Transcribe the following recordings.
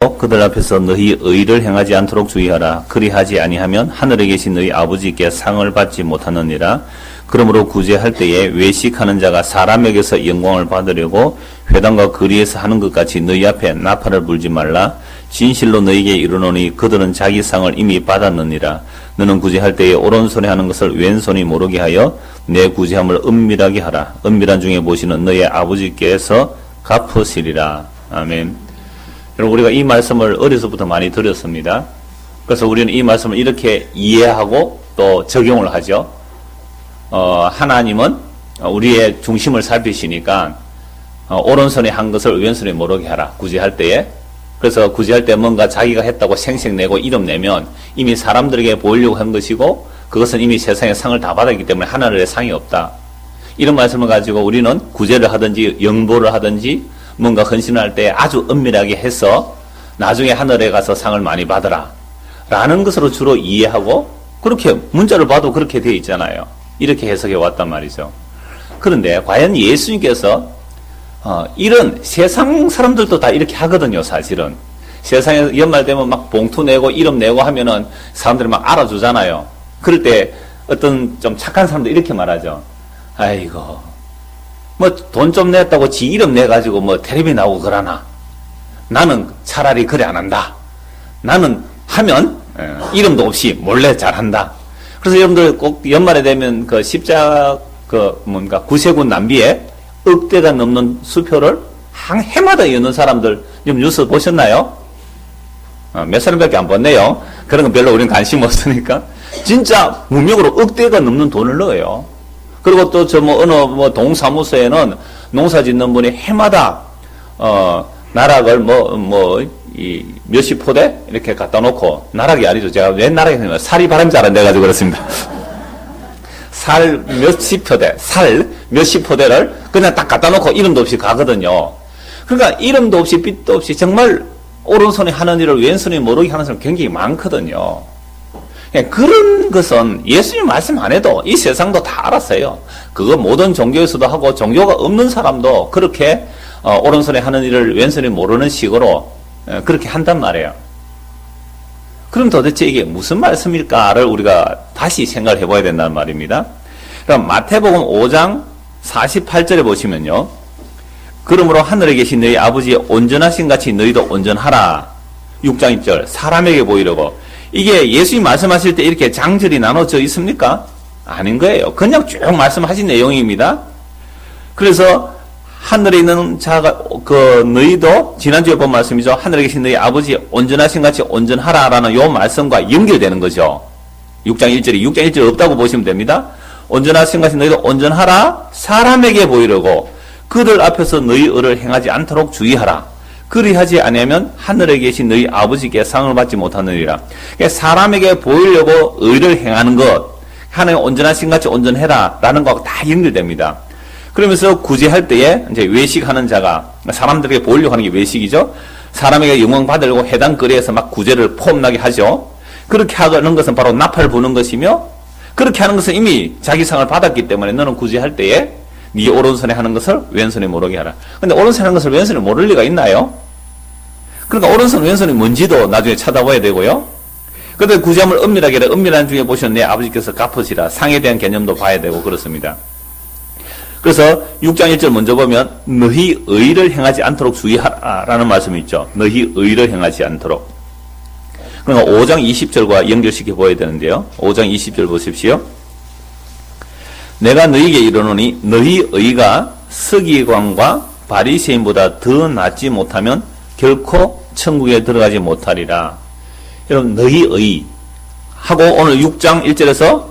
그들 앞에서 너희 의를 행하지 않도록 주의하라. 그리하지 아니하면 하늘에 계신 너희 아버지께 상을 받지 못하느니라. 그러므로 구제할 때에 외식하는 자가 사람에게서 영광을 받으려고 회당과 거리에서 하는 것 같이 너희 앞에 나팔을 불지 말라. 진실로 너희에게 이르노니 그들은 자기 상을 이미 받았느니라. 너는 구제할 때에 오른손에 하는 것을 왼손이 모르게 하여 내 구제함을 은밀하게 하라. 은밀한 중에 보시는 너희 아버지께서 갚으시리라. 아멘. 여러분, 우리가 이 말씀을 어려서부터 많이 들었습니다. 그래서 우리는 이 말씀을 이렇게 이해하고 또 적용을 하죠. 하나님은 우리의 중심을 살피시니까 오른손에 한 것을 왼손에 모르게 하라. 구제할 때에. 그래서 구제할 때 뭔가 자기가 했다고 생색내고 이름 내면 이미 사람들에게 보이려고 한 것이고 그것은 이미 세상에 상을 다 받았기 때문에 하늘에 상이 없다. 이런 말씀을 가지고 우리는 구제를 하든지 영보를 하든지 뭔가 헌신을 할 때 아주 은밀하게 해서 나중에 하늘에 가서 상을 많이 받으라 라는 것으로 주로 이해하고, 그렇게 문자를 봐도 그렇게 되어 있잖아요. 이렇게 해석해 왔단 말이죠. 그런데 과연 예수님께서 이런 세상 사람들도 다 이렇게 하거든요. 사실은 세상에 연말되면 막 봉투 내고 이름 내고 하면은 사람들이 막 알아주잖아요. 그럴 때 어떤 좀 착한 사람도 이렇게 말하죠. 아이고 뭐 돈 좀 냈다고 지 이름 내가지고 뭐 텔레비 나오고 그러나 나는 차라리 그래 안 한다. 나는 하면 이름도 없이 몰래 잘한다. 그래서 여러분들 꼭 연말에 되면 그 십자 뭔가 구세군 남비에 억대가 넘는 수표를 한 해마다 여는 사람들 좀 뉴스 보셨나요? 몇 사람밖에 안 봤네요. 그런 건 별로 우리는 관심 없으니까. 진짜 무명으로 억대가 넘는 돈을 넣어요. 그리고 또 어느 동사무소에는 농사 짓는 분이 해마다 나락을 몇십 포대 이렇게 갖다 놓고, 나락이 아니죠. 제가 왜 나락이 아니면 살이 바람이 잘 안 돼가지고 그렇습니다. 살 몇십 포대를 그냥 딱 갖다 놓고 이름도 없이 가거든요. 그러니까 이름도 없이 빛도 없이 정말 오른손에 하는 일을 왼손이 모르게 하는 사람 굉장히 많거든요. 그런 것은 예수님 말씀 안 해도 이 세상도 다 알았어요. 그거 모든 종교에서도 하고 종교가 없는 사람도 그렇게 오른손에 하는 일을 왼손이 모르는 식으로 그렇게 한단 말이에요. 그럼 도대체 이게 무슨 말씀일까를 우리가 다시 생각을 해봐야 된다는 말입니다. 그럼 마태복음 5장 48절에 보시면요. 그러므로 하늘에 계신 너희 아버지의 온전하신 같이 너희도 온전하라. 6장 1절 사람에게 보이려고. 이게 예수님 말씀하실 때 이렇게 장절이 나눠져 있습니까? 아닌 거예요. 그냥 쭉 말씀하신 내용입니다. 그래서 하늘에 있는 자가 너희도 지난주에 본 말씀이죠. 하늘에 계신 너희 아버지 온전하신 같이 온전하라라는 요 말씀과 연결되는 거죠. 6장 1절 없다고 보시면 됩니다. 온전하신 같이 너희도 온전하라. 사람에게 보이려고 그들 앞에서 너희 의를 행하지 않도록 주의하라. 그리하지 아니하면 하늘에 계신 너희 아버지께 상을 받지 못하느니라. 사람에게 보이려고 의를 행하는 것, 하나님 온전하신 같이 온전해라 라는 것하고 다 연결됩니다. 그러면서 구제할 때에 이제 외식하는 자가 사람들에게 보이려고 하는 게 외식이죠. 사람에게 영광 받으려고 해당거리에서 막 구제를 폼나게 하죠. 그렇게 하는 것은 바로 나팔을 부는 것이며, 그렇게 하는 것은 이미 자기 상을 받았기 때문에 너는 구제할 때에 네 오른손에 하는 것을 왼손에 모르게 하라. 근데 오른손에 하는 것을 왼손에 모를 리가 있나요? 그러니까 오른손 왼손이 뭔지도 나중에 찾아봐야 되고요. 그런데 구제함을 은밀하게 해라. 은밀한 중에 보시면 내 아버지께서 갚으시라. 상에 대한 개념도 봐야 되고 그렇습니다. 그래서 6장 1절 먼저 보면 너희 의를 행하지 않도록 주의하라라는 말씀이 있죠. 너희 의를 행하지 않도록. 그러니까 5장 20절과 연결시켜 보아야 되는데요. 5장 20절 보십시오. 내가 너희에게 이르노니 너희 의가 서기관과 바리새인보다 더 낫지 못하면 결코 천국에 들어가지 못하리라. 여러분, 너희 의 하고 오늘 6장 1절에서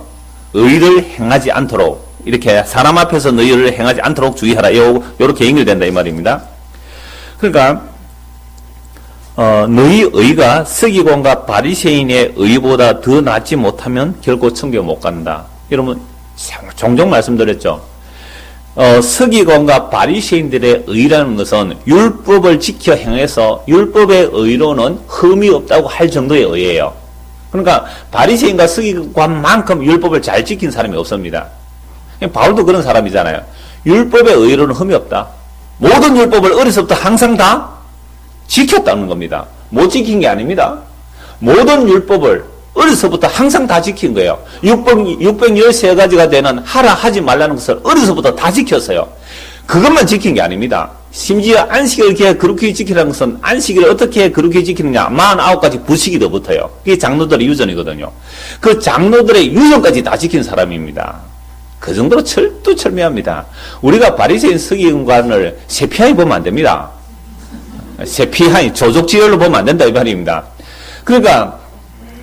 의를 행하지 않도록, 이렇게 사람 앞에서 너희 의를 행하지 않도록 주의하라. 이렇게 연결된다 이 말입니다. 그러니까 너희 의가 서기관과 바리새인의 의보다 더 낫지 못하면 결코 천국에 못 간다. 여러분 종종 말씀드렸죠. 서기관과 바리새인들의 의라는 것은 율법을 지켜 행해서 율법의 의로는 흠이 없다고 할 정도의 의예요. 그러니까 바리새인과 서기관만큼 율법을 잘 지킨 사람이 없습니다. 바울도 그런 사람이잖아요. 율법의 의로는 흠이 없다. 모든 율법을 어려서부터 항상 다 지켰다는 겁니다. 못 지킨 게 아닙니다. 모든 율법을 어려서부터 항상 다 지킨 거예요. 613가지가 되는 하라 하지 말라는 것을 어려서부터 다 지켰어요. 그것만 지킨 게 아닙니다. 심지어 안식을 이렇게 그렇게 지키라는 것은 안식을 어떻게 그렇게 지키느냐 49가지 부식이 더 붙어요. 그게 장로들의 유전이거든요. 그 장로들의 유전까지 다 지킨 사람입니다. 그 정도로 철두철미합니다. 우리가 바리새인 서기관을 세피하게 보면 안 됩니다. 세피하게 조족지혈로 보면 안 된다 이 말입니다. 그러니까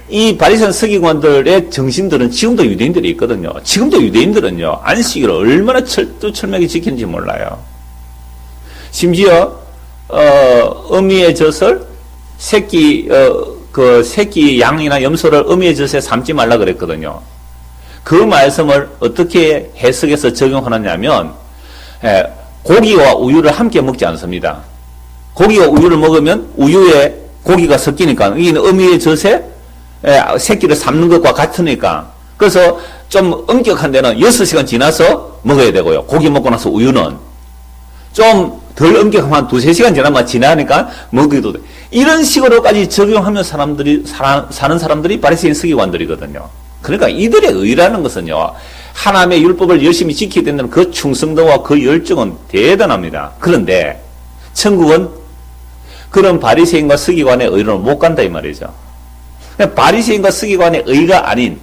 이 바리새인 서기관들의 정신들은 지금도 유대인들이 있거든요. 지금도 유대인들은요 안식일을 얼마나 철두철미하게 지키는지 몰라요. 심지어 어미의 젖을 새끼 양이나 염소를 어미의 젖에 삶지 말라 그랬거든요. 그 말씀을 어떻게 해석해서 적용하느냐면 고기와 우유를 함께 먹지 않습니다. 고기와 우유를 먹으면 우유에 고기가 섞이니까 이게 어미의 젖에 새끼를 삶는 것과 같으니까 그래서 좀 엄격한 데는 6시간 지나서 먹어야 되고요. 고기 먹고 나서 우유는 좀 덜 엄격하면 한 2-3시간 지나니까 먹기도 돼. 이런 식으로까지 적용하면 사는 사람들이 바리새인 서기관들이거든요. 그러니까 이들의 의라는 것은요, 하나님의 율법을 열심히 지키게 된다는 그 충성도와 그 열정은 대단합니다. 그런데 천국은 그런 바리새인과 서기관의 의로 못 간다 이 말이죠. 바리새인과 서기관의 의가 아닌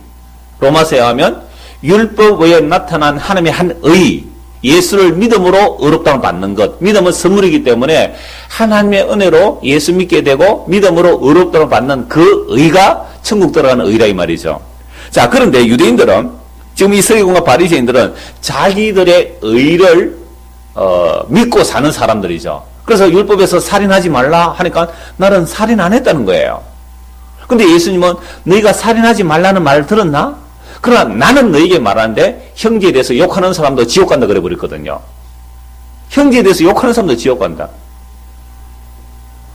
로마서에 하면 율법 외에 나타난 하나님의 한 의, 예수를 믿음으로 의롭다함을 받는 것. 믿음은 선물이기 때문에 하나님의 은혜로 예수 믿게 되고 믿음으로 의롭다함을 받는 그 의가 천국 들어가는 의라 이 말이죠. 자, 그런데 유대인들은 지금 이 서기관과 바리새인들은 자기들의 의를 믿고 사는 사람들이죠. 그래서 율법에서 살인하지 말라 하니까 나는 살인 안 했다는 거예요. 근데 예수님은 너희가 살인하지 말라는 말을 들었나? 그러나 나는 너에게 말하는데 형제에 대해서 욕하는 사람도 지옥 간다 그래 버렸거든요. 형제에 대해서 욕하는 사람도 지옥 간다.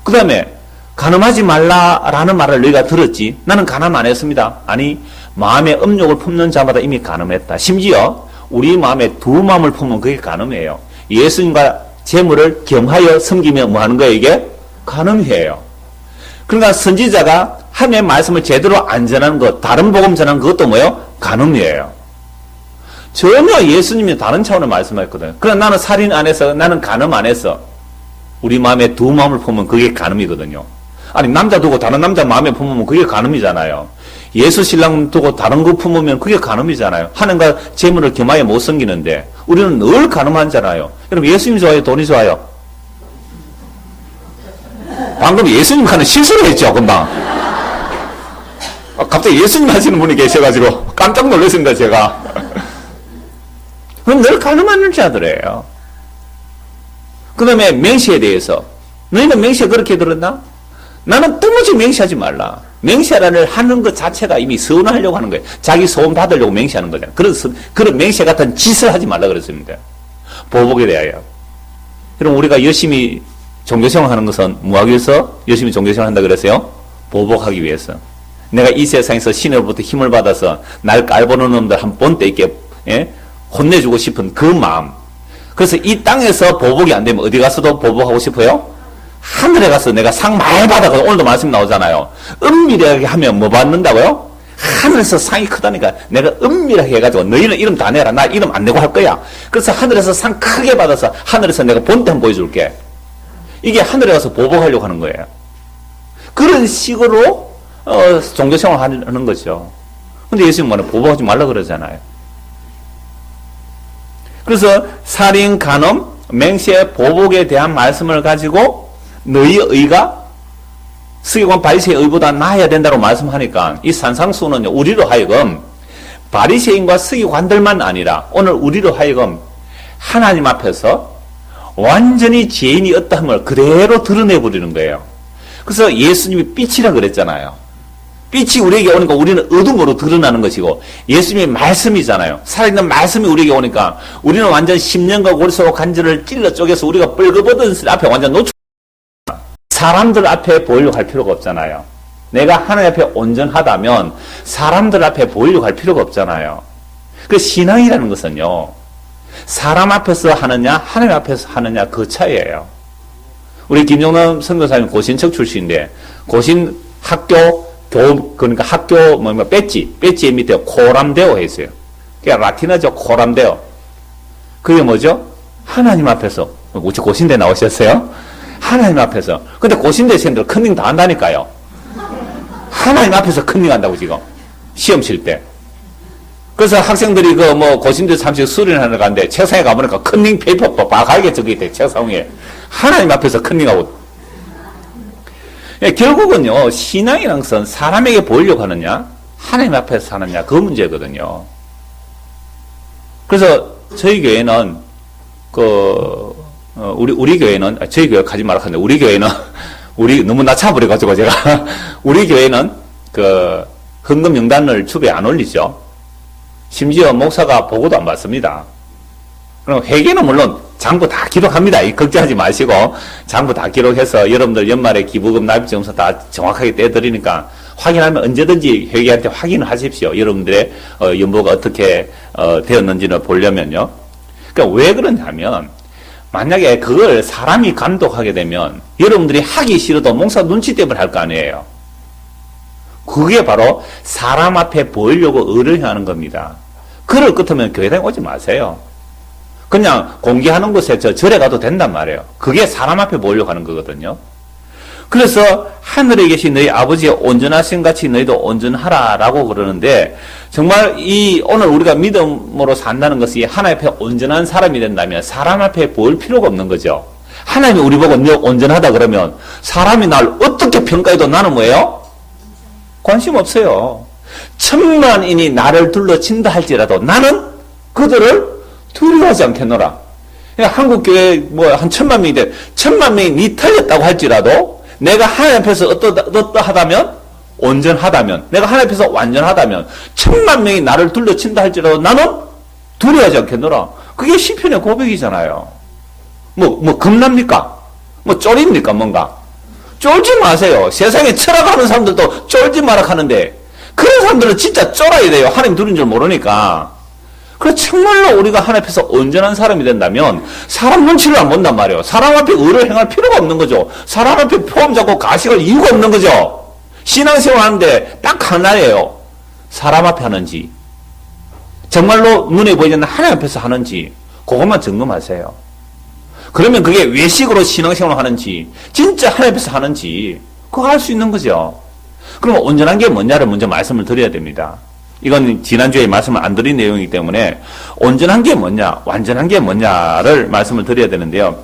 그 다음에 간음하지 말라라는 말을 너희가 들었지. 나는 간음 안 했습니다. 아니, 마음에 음욕을 품는 자마다 이미 간음했다. 심지어 우리 마음에 두 마음을 품으면 그게 간음이에요. 예수님과 재물을 겸하여 섬기며 뭐 하는 거예요 이게? 간음이에요. 그러니까 선지자가 하나님의 말씀을 제대로 안 전하는 것, 다른 복음 전하는 그것도 뭐예요? 간음이에요. 전혀 예수님이 다른 차원의 말씀하셨거든요. 그러나 나는 살인 안 해서, 나는 간음 안 했어. 우리 마음에 두 마음을 품으면 그게 간음이거든요. 아니, 남자 두고 다른 남자 마음에 품으면 그게 간음이잖아요. 예수 신랑 두고 다른 거 품으면 그게 간음이잖아요. 하나님과 재물을 겸하여 못 섬기는데 우리는 늘 간음하잖아요. 여러분, 예수님 좋아요? 돈이 좋아요? 방금 예수님 하는 실수를 했죠, 금방. 갑자기 예수님 하시는 분이 계셔가지고 깜짝 놀랐습니다, 제가. 그럼 늘 간음하는 자들이에요. 그 다음에 맹세에 대해서. 너희는 맹세 그렇게 들었나? 나는 뜬금없이 맹세하지 말라. 맹세를 하는 것 자체가 이미 서운하려고 하는 거예요. 자기 소원 받으려고 맹세하는 거잖아요. 그런 맹세 같은 짓을 하지 말라 그랬습니다. 보복에 대하여. 그럼 우리가 열심히 종교생활 하는 것은 뭐하기 위해서 열심히 종교생활 한다 그랬어요? 보복하기 위해서. 내가 이 세상에서 신으로부터 힘을 받아서 날 깔보는 놈들 한 번 때 있게 혼내주고 싶은 그 마음. 그래서 이 땅에서 보복이 안 되면 어디 가서도 보복하고 싶어요? 하늘에 가서 내가 상 많이 받아서 오늘도 말씀 나오잖아요. 은밀하게 하면 뭐 받는다고요? 하늘에서 상이 크다니까. 내가 은밀하게 해가지고 너희는 이름 다 내라. 나 이름 안 내고 할 거야. 그래서 하늘에서 상 크게 받아서 하늘에서 내가 본때 한번 보여줄게. 이게 하늘에 가서 보복하려고 하는 거예요. 그런 식으로 종교생활 하는 거죠. 근데 예수님 뭐는 보복하지 말라 그러잖아요. 그래서 살인, 간음, 맹세, 보복에 대한 말씀을 가지고 너희 의가 서기관 바리새인 의보다 나아야 된다고 말씀하니까 이 산상수훈은요, 우리로 하여금 바리새인과 서기관들만 아니라 오늘 우리로 하여금 하나님 앞에서 완전히 죄인이 어떠함을 그대로 드러내버리는 거예요. 그래서 예수님이 빛이라 그랬잖아요. 빛이 우리에게 오니까 우리는 어둠으로 드러나는 것이고, 예수님의 말씀이잖아요. 살아있는 말씀이 우리에게 오니까 우리는 완전 심령과 골수와 관절을 찔러 쪼개서 우리가 뻘거벗은 앞에 완전 노출. 사람들 앞에 보이려고 할 필요가 없잖아요. 내가 하나님 앞에 온전하다면 사람들 앞에 보이려고 할 필요가 없잖아요. 그 신앙이라는 것은요, 사람 앞에서 하느냐 하나님 앞에서 하느냐 그 차이예요. 우리 김정남 선교사님 고신척 출신인데 고신 학교 그러니까 학교 배지 밑에 코람데오 했어요. 그게 라틴어죠. 코람데오. 그게 뭐죠? 하나님 앞에서 우리 고신대 나오셨어요? 하나님 앞에서. 근데 고신대생들 컨닝 다 한다니까요. 하나님 앞에서 컨닝 한다고 지금 시험 칠 때. 그래서 학생들이 고신대 30 수련하러 가는데 책상에 가보니까 컨닝 페이퍼 빡빡하게 적혀 있대. 책상 위에. 하나님 앞에서 컨닝하고. 예, 결국은요, 신앙이란 것은 사람에게 보이려고 하느냐, 하나님 앞에서 하느냐, 그 문제거든요. 그래서 저희 교회는, 우리 교회는, 저희 교회 가지 말라 하는데, 우리 교회는, 너무 낮춰버려가지고 제가, 우리 교회는 헌금 명단을 주변에 안 올리죠. 심지어 목사가 보고도 안 받습니다. 그럼 회계는 물론 장부 다 기록합니다. 걱정하지 마시고 장부 다 기록해서 여러분들 연말에 기부금 납입증서 다 정확하게 떼드리니까 확인하면 언제든지 회계한테 확인을 하십시오. 여러분들의 연보가 어떻게 되었는지를 보려면요. 그러니까 왜 그러냐면 만약에 그걸 사람이 감독하게 되면 여러분들이 하기 싫어도 목사 눈치 때문에 할 거 아니에요. 그게 바로 사람 앞에 보이려고 의를 하는 겁니다. 그럴 끝으면 교회당에 오지 마세요. 그냥 공개하는 곳에 절에 가도 된단 말이에요. 그게 사람 앞에 보이려고 하는 거거든요. 그래서 하늘에 계신 너희 아버지의 온전하신 같이 너희도 온전하라라고 그러는데 정말 오늘 우리가 믿음으로 산다는 것이 하나님 앞에 온전한 사람이 된다면 사람 앞에 보일 필요가 없는 거죠. 하나님이 우리 보고 너 온전하다 그러면 사람이 날 어떻게 평가해도 나는 뭐예요? 관심 없어요. 천만인이 나를 둘러친다 할지라도 나는 그들을 두려워하지 않겠노라. 한국교회 한 1000만 명인데 1000만 명이 니 틀렸다고 할지라도 내가 하나님 앞에서 어떠하다면 온전하다면 내가 하나님 앞에서 완전하다면 1000만 명이 나를 둘러친다 할지라도 나는 두려워하지 않겠노라. 그게 시편의 고백이잖아요. 겁납니까? 쫄입니까 뭔가? 쫄지 마세요. 세상에 철학하는 사람들도 쫄지 마라 하는데 그런 사람들은 진짜 쫄아야 돼요. 하나님 두려운 줄 모르니까. 그래서 정말로 우리가 하나님 앞에서 온전한 사람이 된다면 사람 눈치를 안 본단 말이에요. 사람 앞에 의를 행할 필요가 없는 거죠. 사람 앞에 포함 잡고 가식할 이유가 없는 거죠. 신앙생활 하는데 딱 하나예요. 사람 앞에 하는지 정말로 눈에 보이지 않는 하나님 앞에서 하는지 그것만 점검하세요. 그러면 그게 외식으로 신앙생활을 하는지 진짜 하나님 앞에서 하는지 그거 알 수 있는 거죠. 그럼 온전한 게 뭐냐를 먼저 말씀을 드려야 됩니다. 이건 지난주에 말씀을 안 드린 내용이기 때문에 온전한 게 뭐냐, 완전한 게 뭐냐를 말씀을 드려야 되는데요.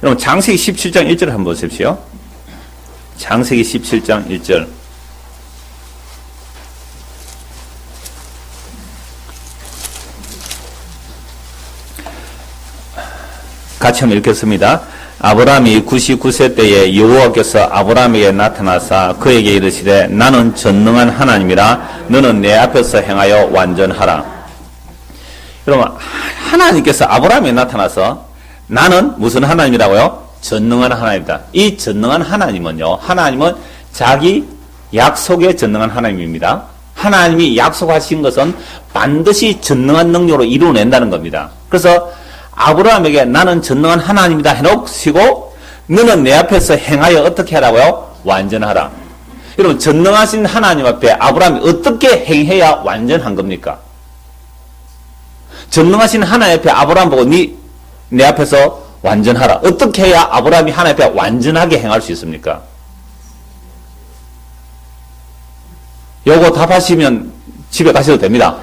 여러분 창세기 17장 1절을 한번 보십시오. 창세기 17장 1절. 같이 한번 읽겠습니다. 아브라함이 99세 때에 여호와께서 아브라함에게 나타나사 그에게 이르시되 나는 전능한 하나님이라 너는 내 앞에서 행하여 완전하라. 여러분 하나님께서 아브라함에게 나타나서 나는 무슨 하나님이라고요? 전능한 하나님이다. 이 전능한 하나님은요, 하나님은 자기 약속에 전능한 하나님입니다. 하나님이 약속하신 것은 반드시 전능한 능력으로 이루어낸다는 겁니다. 그래서 아브라함에게 나는 전능한 하나님이다 해놓으시고 너는 내 앞에서 행하여 어떻게 하라고요? 완전하라. 여러분 전능하신 하나님 앞에 아브라함이 어떻게 행해야 완전한 겁니까? 전능하신 하나님 앞에 아브라함 보고 내 앞에서 완전하라. 어떻게 해야 아브라함이 하나님 앞에 완전하게 행할 수 있습니까? 요거 답하시면 집에 가셔도 됩니다.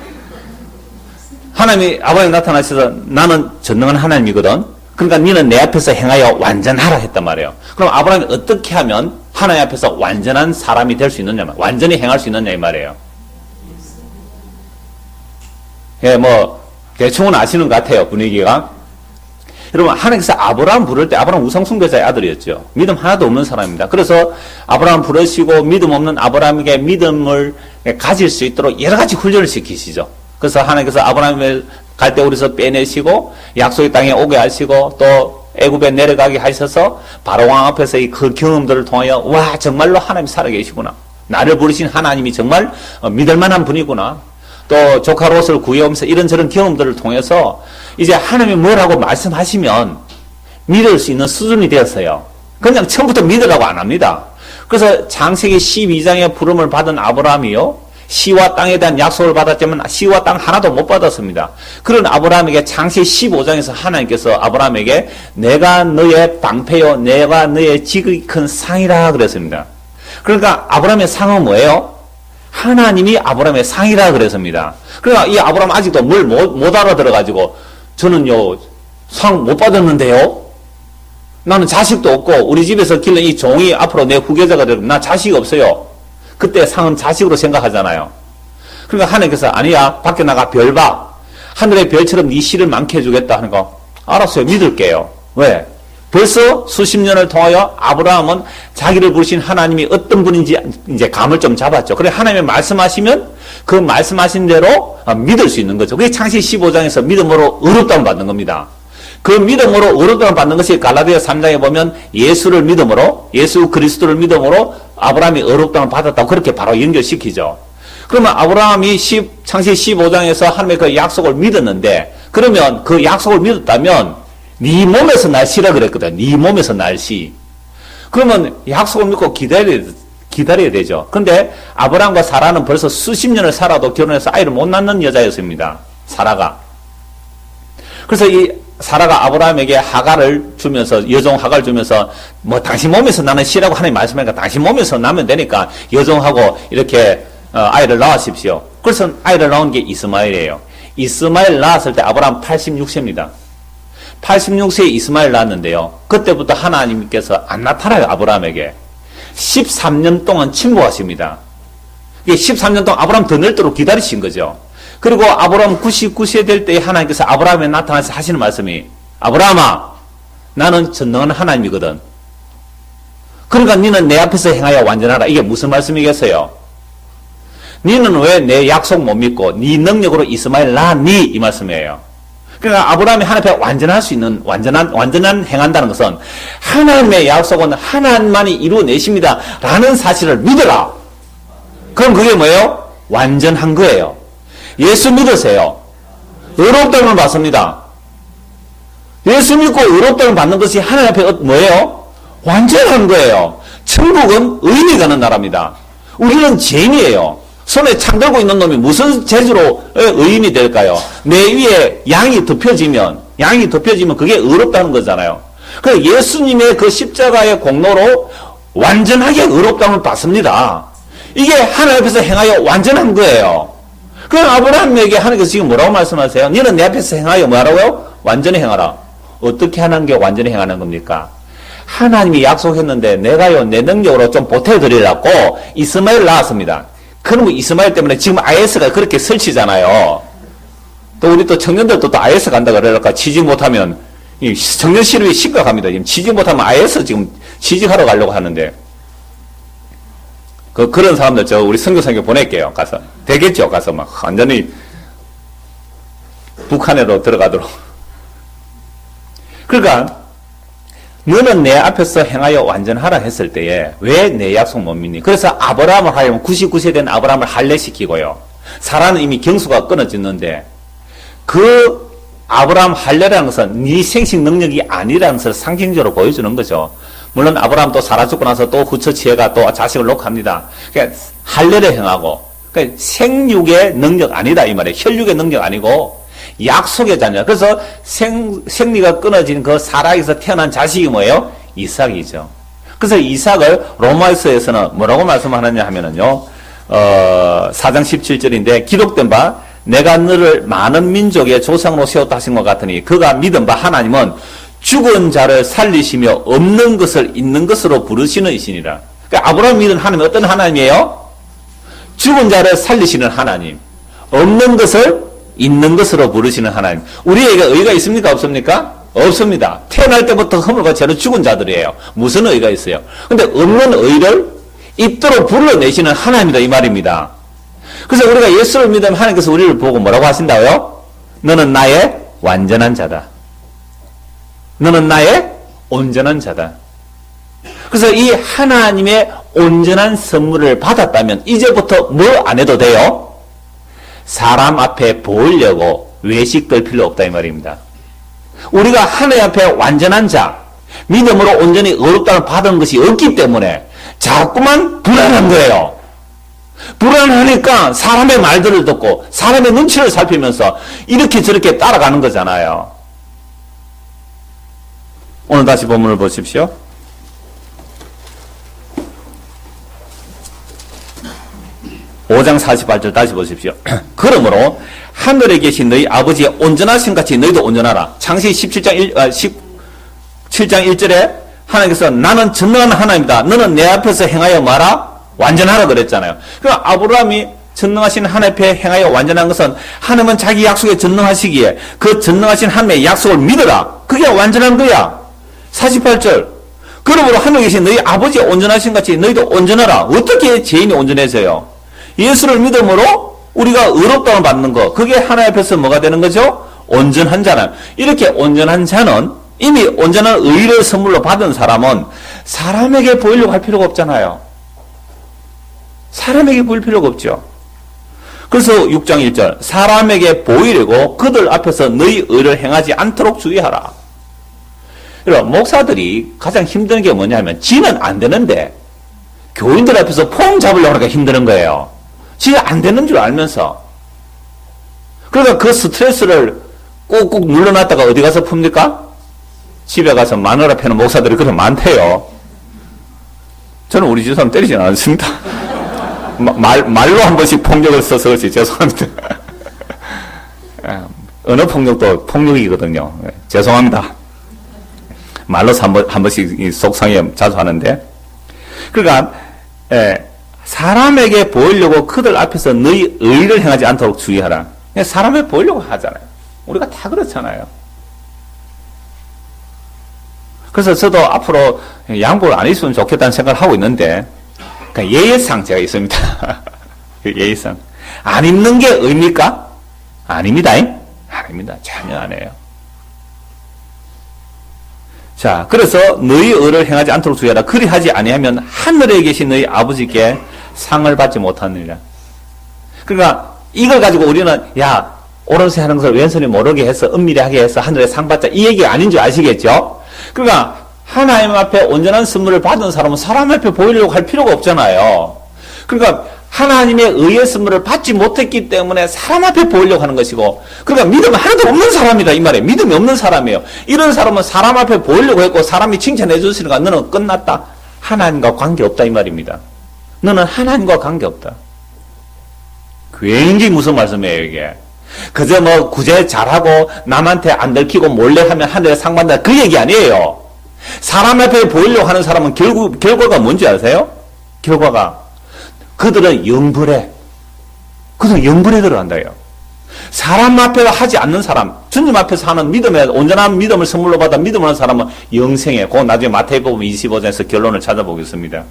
하나님이 아브라함에 나타나셔서 나는 전능한 하나님이거든. 그러니까 너는 내 앞에서 행하여 완전하라 했단 말이에요. 그럼 아브라함이 어떻게 하면 하나님 앞에서 완전한 사람이 될 수 있느냐, 완전히 행할 수 있느냐 이 말이에요. 예, 대충은 아시는 것 같아요, 분위기가. 여러분, 하나님께서 아브라함 부를 때 아브라함 우상숭배자의 아들이었죠. 믿음 하나도 없는 사람입니다. 그래서 아브라함 부르시고 믿음 없는 아브라함에게 믿음을 가질 수 있도록 여러 가지 훈련을 시키시죠. 그래서 하나님께서 아브라함을 갈대우리에서 빼내시고 약속의 땅에 오게 하시고 또 애굽에 내려가게 하셔서 바로 왕 앞에서 그 경험들을 통하여 와 정말로 하나님이 살아계시구나. 나를 부르신 하나님이 정말 믿을 만한 분이구나. 또 조카 롯을 구해오면서 이런저런 경험들을 통해서 이제 하나님이 뭐라고 말씀하시면 믿을 수 있는 수준이 되었어요. 그냥 처음부터 믿으라고 안 합니다. 그래서 창세기 12장의 부름을 받은 아브라함이요, 시와 땅에 대한 약속을 받았지만 시와 땅 하나도 못 받았습니다. 그런 아브라함에게 창세기 15장에서 하나님께서 아브라함에게 내가 너의 방패요 내가 너의 지극히 큰 상이라 그랬습니다. 그러니까 아브라함의 상은 뭐예요? 하나님이 아브라함의 상이라 그랬습니다. 그러니까 이 아브라함 아직도 뭘 못 알아들어가지고 저는요 상 못 받았는데요, 나는 자식도 없고 우리 집에서 길른 이 종이 앞으로 내 후계자가 되고 나 자식이 없어요. 그때 상은 자식으로 생각하잖아요. 그러니까 하나님께서 아니야, 밖에 나가 별 봐, 하늘의 별처럼 네 씨를 많게 해주겠다 하는 거, 알았어요, 믿을게요. 왜? 벌써 수십 년을 통하여 아브라함은 자기를 부르신 하나님이 어떤 분인지 이제 감을 좀 잡았죠. 그래 하나님이 말씀하시면 그 말씀하신 대로 믿을 수 있는 거죠. 그게 창세기 15장에서 믿음으로 의롭다함을 받는 겁니다. 그 믿음으로 의롭다함을 받는 것이 갈라디아 3장에 보면 예수를 믿음으로, 예수 그리스도를 믿음으로 아브라함이 의롭다함을 받았다고 그렇게 바로 연결시키죠. 그러면 아브라함이 창세기 15장에서 하나님의 그 약속을 믿었는데, 그러면 그 약속을 믿었다면 네 몸에서 날씨라 그랬거든. 네 몸에서 날씨. 그러면 약속을 믿고 기다려야 되죠. 그런데 아브라함과 사라는 벌써 수십 년을 살아도 결혼해서 아이를 못 낳는 여자였습니다. 사라가. 그래서 이 사라가 아브라함에게 하갈을 주면서, 여종 하갈을 주면서 뭐 당신 몸에서 나는 씨라고 하나님 말씀하니까 당신 몸에서 나면 되니까 여종하고 이렇게 아이를 낳으십시오. 그래서 아이를 낳은 게 이스마엘이에요. 이스마엘 낳았을 때 아브라함 86세입니다. 86세에 이스마엘 낳았는데요, 그때부터 하나님께서 안 나타나요. 아브라함에게 13년 동안 침묵하십니다. 이게 13년 동안 아브라함 더 늙도록 기다리신 거죠. 그리고 아브라함 99세 될 때 하나님께서 아브라함에 나타나서 하시는 말씀이, 아브라함아, 나는 전능한 하나님이거든. 그러니까 너는 내 앞에서 행하여 완전하라. 이게 무슨 말씀이겠어요? 너는 왜 내 약속 못 믿고 네 능력으로 이스마엘 낳았니? 이 말씀이에요. 그러니까 아브라함이 하나님 앞에 완전할 수 있는, 완전한 행한다는 것은 하나님의 약속은 하나님만이 이루어내십니다 라는 사실을 믿어라. 그럼 그게 뭐예요? 완전한 거예요. 예수 믿으세요. 의롭다함을 받습니다. 예수 믿고 의롭다함을 받는 것이 하나님 앞에 뭐예요? 완전한 거예요. 천국은 의인이 가는 나라입니다. 우리는 죄인이에요. 손에 창 들고 있는 놈이 무슨 재주로 의인이 될까요? 내 위에 양이 덮여지면 그게 의롭다는 거잖아요. 그래서 예수님의 그 십자가의 공로로 완전하게 의롭다함을 받습니다. 이게 하나님 앞에서 행하여 완전한 거예요. 그럼 아브라함에게 하나님께서 지금 뭐라고 말씀하세요? 너는 내 앞에서 행하여 뭐라고요? 완전히 행하라. 어떻게 하는 게 완전히 행하는 겁니까? 하나님이 약속했는데 내가요 내 능력으로 좀 보태드리려고 이스마엘 낳았습니다. 그럼 이스마엘 때문에 지금 IS가 그렇게 설치잖아요. 또 우리 또 청년들도 또 IS 간다 그러니까 취직 못하면 청년 실업이 심각합니다. 지금 취직 못하면 IS 지금 취직하러 가려고 하는데, 그런 사람들 우리 선교사에게 보낼게요. 가서 되겠죠. 가서 막 완전히 북한으로 들어가도록. 그러니까 너는 내 앞에서 행하여 완전하라 했을 때에 왜 내 약속 못 믿니? 그래서 아브라함을 하려면 99세 된 아브라함을 할례시키고요. 사라는 이미 경수가 끊어졌는데, 그 아브라함 할례라는 것은 네 생식 능력이 아니라는 것을 상징적으로 보여주는 거죠. 물론 아브라함 또 사라 죽고 나서 또 후처지혜가 또 자식을 놓고 합니다. 그러니까 할례를 행하고, 그러니까 생육의 능력 아니다 이 말이에요. 혈육의 능력 아니고 약속의 자녀. 그래서 생리가 끊어진 그 사라에서 태어난 자식이 뭐예요? 이삭이죠. 그래서 이삭을 로마서에서는 뭐라고 말씀하느냐 하면은요, 4장 17절인데 기록된 바 내가 너를 많은 민족의 조상으로 세웠다 하신 것 같으니 그가 믿은 바 하나님은 죽은 자를 살리시며 없는 것을 있는 것으로 부르시는 이시니라. 그러니까 아브라함 믿은 하나님은 어떤 하나님이에요? 죽은 자를 살리시는 하나님, 없는 것을 있는 것으로 부르시는 하나님. 우리에게 의가 있습니까? 없습니까? 없습니다. 태어날 때부터 허물과 죄로 죽은 자들이에요. 무슨 의가 있어요? 근데 없는 의를 있도록 불러내시는 하나님이다 이 말입니다. 그래서 우리가 예수를 믿으면 하나님께서 우리를 보고 뭐라고 하신다고요? 너는 나의 완전한 자다. 너는 나의 온전한 자다. 그래서 이 하나님의 온전한 선물을 받았다면 이제부터 뭐 안 해도 돼요? 사람 앞에 보이려고 외식될 필요 없다 이 말입니다. 우리가 하나님 앞에 완전한 자, 믿음으로 온전히 의롭다를 받은 것이 없기 때문에 자꾸만 불안한 거예요. 불안하니까 사람의 말들을 듣고 사람의 눈치를 살피면서 이렇게 저렇게 따라가는 거잖아요. 오늘 다시 본문을 보십시오. 5장 48절 다시 보십시오. 그러므로 하늘에 계신 너희 아버지의 온전하신 같이 너희도 온전하라. 창세기 17장 1절에 하나님께서 나는 전능한 하나님이다. 너는 내 앞에서 행하여 마라. 완전하라 그랬잖아요. 그럼 아브라함이 전능하신 하나님 앞에 행하여 완전한 것은 하나님은 자기 약속에 전능하시기에 그 전능하신 하나님의 약속을 믿어라. 그게 완전한 거야. 48절. 그러므로 하늘에 계신 너희 아버지의 온전하신 같이 너희도 온전하라. 어떻게 죄인이 온전해져요? 예수를 믿음으로 우리가 의롭다움을 받는 거. 그게 하나님 앞에서 뭐가 되는 거죠? 온전한 자는. 이렇게 온전한 자는 이미 온전한 의를 선물로 받은 사람은 사람에게 보이려고 할 필요가 없잖아요. 사람에게 보일 필요가 없죠. 그래서 6장 1절 사람에게 보이려고 그들 앞에서 너희 의를 행하지 않도록 주의하라. 여러분 목사들이 가장 힘든 게 뭐냐면 지는 안 되는데 교인들 앞에서 폼 잡으려고 하니까 힘드는 거예요. 지가 안 되는 줄 알면서. 그러니까 그 스트레스를 꾹꾹 눌러놨다가 어디 가서 풉니까? 집에 가서 마누라 패는 목사들이 그렇게 많대요. 저는 우리 집사람 때리진 않습니다. 말로 한 번씩 폭력을 써서 그렇지 죄송합니다. 언어 폭력도 폭력이거든요. 죄송합니다. 말로서 한 번씩 속상해 자주 하는데. 그러니까 사람에게 보이려고 그들 앞에서 너희 의를 행하지 않도록 주의하라. 사람에 보이려고 하잖아요. 우리가 다 그렇잖아요. 그래서 저도 앞으로 양복을 안 입으면 좋겠다는 생각을 하고 있는데 그러니까 예의상 제가 있습니다. 예의상. 안 입는 게 의입니까? 아닙니다. 아닙니다. 전혀 아니에요. 자, 그래서 너희 의를 행하지 않도록 주의하라. 그리하지 아니하면 하늘에 계신 너희 아버지께 상을 받지 못하느니라. 그러니까 이걸 가지고 우리는 야 오른손이 하는 것을 왼손이 모르게 해서 은밀히 하게 해서 하늘에 상 받자 이 얘기가 아닌 줄 아시겠죠? 그러니까 하나님 앞에 온전한 선물을 받은 사람은 사람 앞에 보이려고 할 필요가 없잖아요. 그러니까 하나님의 의의 선물을 받지 못했기 때문에 사람 앞에 보이려고 하는 것이고, 그러니까 믿음 하나도 없는 사람이다 이 말이에요. 믿음이 없는 사람이에요. 이런 사람은 사람 앞에 보이려고 했고 사람이 칭찬해 주시니까 너는 끝났다. 하나님과 관계없다 이 말입니다. 너는 하나님과 관계없다. 굉장히 무서운 말씀이에요 이게. 그저 뭐 구제 잘하고 남한테 안 들키고 몰래 하면 하늘에 상 받는다 그 얘기 아니에요. 사람 앞에 보이려고 하는 사람은 결과가 뭔지 아세요? 결과가 그들은 영불에 들어간다요. 사람 앞에 하지 않는 사람, 주님 앞에서 하는 믿음에 온전한 믿음을 선물로 받아 믿음을 하는 사람은 영생에. 그건 나중에 마태복음 25장에서 결론을 찾아보겠습니다.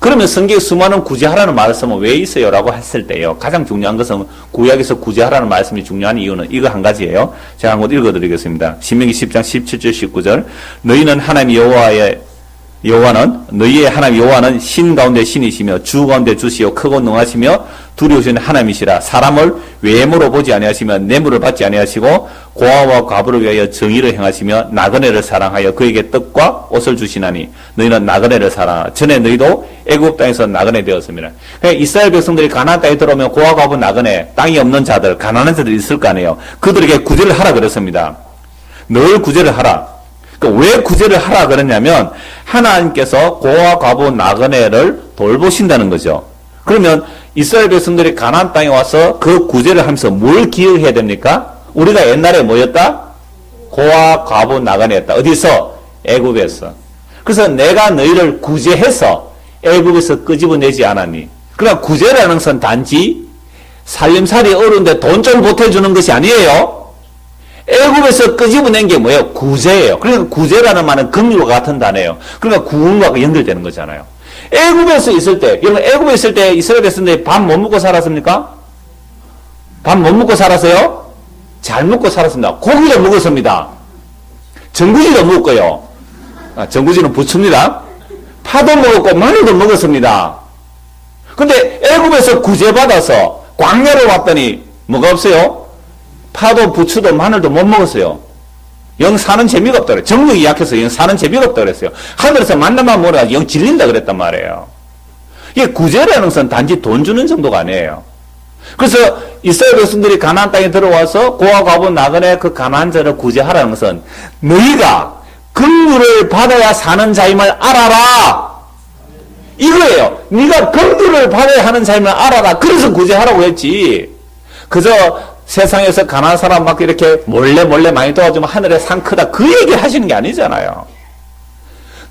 그러면 성경에 수많은 구제하라는 말씀은 왜 있어요? 라고 했을 때요. 가장 중요한 것은 구약에서 구제하라는 말씀이 중요한 이유는 이거 한 가지예요. 제가 한번 읽어드리겠습니다. 신명기 10장 17절 19절 너희는 하나님 너희의 하나님 여호와는 신 가운데 신이시며 주 가운데 주시요 크고 능하시며 두려우신 하나님이시라. 사람을 외모로 보지 아니하시며 뇌물을 받지 아니하시고 고아와 과부를 위하여 정의를 행하시며 나그네를 사랑하여 그에게 떡과 옷을 주시나니 너희는 나그네를 사랑하라. 전에 너희도 애굽 땅에서 나그네 되었습니다. 그러니까 이스라엘 백성들이 가나안 땅에 들어오면 고아 과부 나그네 땅이 없는 자들 가난한 자들이 있을 거 아니에요. 그들에게 구제를 하라 그랬습니다. 늘 구제를 하라. 그러니까 왜 구제를 하라 그러냐면 하나님께서 고아 과부 나그네를 돌보신다는 거죠. 그러면 이스라엘 백성들이 가나안 땅에 와서 그 구제를 하면서 뭘 기억해야 됩니까? 우리가 옛날에 뭐였다? 고아 과부 나그네였다. 어디서? 애굽에서. 그래서 내가 너희를 구제해서 애굽에서 끄집어내지 않았니? 그러니까 구제라는 것은 단지 살림살이 어려운데 돈 좀 보태주는 것이 아니에요. 애굽에서 끄집어낸 게 뭐예요? 구제예요. 그러니까 구제라는 말은 긍휼과 같은 단어예요. 그러니까 구원과 연결되는 거잖아요. 애굽에서 있을 때, 여러분 애굽에 있을 때 이스라엘 백성들이 밥 못 먹고 살았습니까? 밥 못 먹고 살았어요? 잘 먹고 살았습니다. 고기도 먹었습니다. 전구지도 먹었고요. 전구지는 부추입니다. 파도 먹었고 마늘도 먹었습니다. 근데 애굽에서 구제받아서 광야로 왔더니 뭐가 없어요? 파도, 부추도, 마늘도 못 먹었어요. 영 사는 재미가 없다 그래. 정력이 약해서 영 사는 재미가 없다 그랬어요. 하늘에서 만나만 몰아 영 질린다 그랬단 말이에요. 이게 구제라는 것은 단지 돈 주는 정도가 아니에요. 그래서 이스라엘 백성들이 가나안 땅에 들어와서 고아 과부 나그네 그 가나안 자를 구제하라는 것은 너희가 긍휼을 받아야 사는 자임을 알아라. 이거예요. 네가 긍휼을 받아야 하는 자임을 알아라. 그래서 구제하라고 했지. 그저 세상에서 가난한 사람 막 이렇게 몰래 많이 도와주면 하늘에 상 크다. 그 얘기 하시는 게 아니잖아요.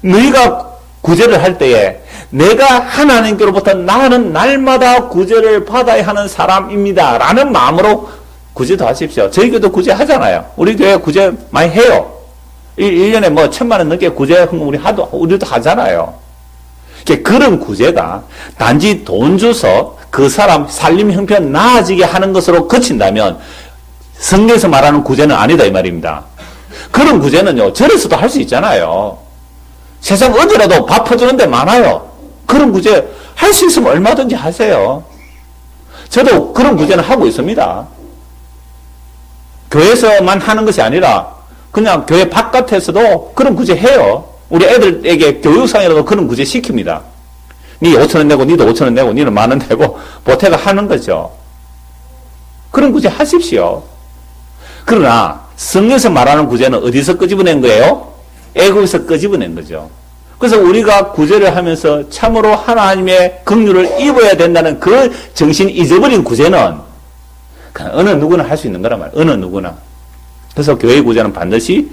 너희가 구제를 할 때에 내가 하나님께로부터 나는 날마다 구제를 받아야 하는 사람입니다. 라는 마음으로 구제도 하십시오. 저희 교회도 구제하잖아요. 우리 교회 구제 많이 해요. 1년에 뭐 1,000만 원 넘게 구제 헌금 우리도 하잖아요. 그런 구제가 단지 돈 줘서 그 사람 살림 형편 나아지게 하는 것으로 그친다면 성경에서 말하는 구제는 아니다 이 말입니다. 그런 구제는요 절에서도 할 수 있잖아요. 세상 어디라도 밥 퍼주는 데 많아요. 그런 구제 할 수 있으면 얼마든지 하세요. 저도 그런 구제는 하고 있습니다. 교회에서만 하는 것이 아니라 그냥 교회 바깥에서도 그런 구제 해요. 우리 애들에게 교육상이라도 그런 구제 시킵니다. 니 5,000원 내고 니도 5,000원 내고 니는 10,000원 내고 보태가 하는 거죠. 그런 구제 하십시오. 그러나 성경에서 말하는 구제는 어디서 끄집어낸 거예요? 애국에서 끄집어낸 거죠. 그래서 우리가 구제를 하면서 참으로 하나님의 긍휼을 입어야 된다는 그 정신 잊어버린 구제는 어느 누구나 할 수 있는 거란 말이에요. 어느 누구나. 그래서 교회 구제는 반드시